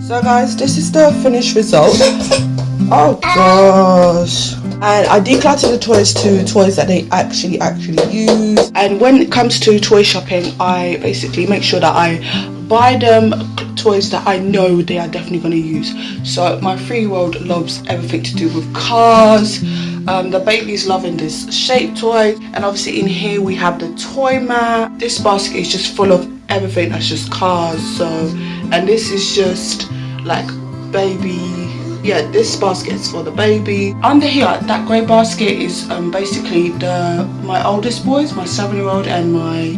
So guys, this is the finished result. Oh gosh. And I decluttered the toys to toys that they actually use. And when it comes to toy shopping, I basically make sure that I buy them toys that I know they are definitely going to use. So my 3-year-old loves everything to do with cars. The baby's loving this shape toy, and obviously in here we have the toy mat. This basket is just full of everything that's just cars. So, and this is just like baby. Yeah, this basket is for the baby. Under here, that grey basket is basically my oldest boys, my 7-year-old and my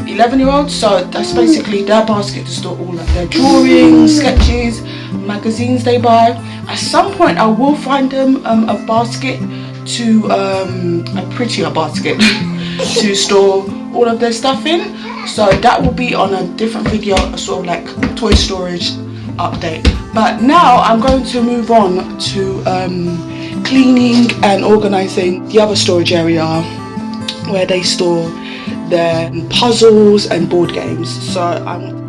11-year-old. So that's basically their basket to store all of their drawings, sketches, magazines they buy. At some point I will find them a basket to a prettier basket to store all of their stuff in. So that will be on a different video, a sort of like toy storage update. But now I'm going to move on to cleaning and organizing the other storage area where they store their puzzles and board games. So I'm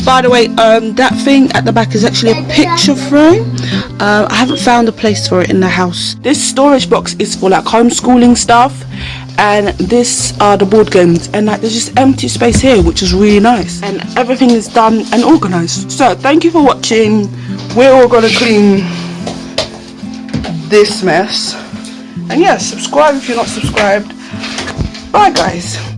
by the way, that thing at the back is actually a picture frame. I haven't found a place for it in the house. This storage box is for like homeschooling stuff, and this are the board games, and like there's just empty space here, which is really nice, and everything is done and organized. So thank you for watching. We're all gonna clean this mess, and yeah, subscribe if you're not subscribed. Bye guys.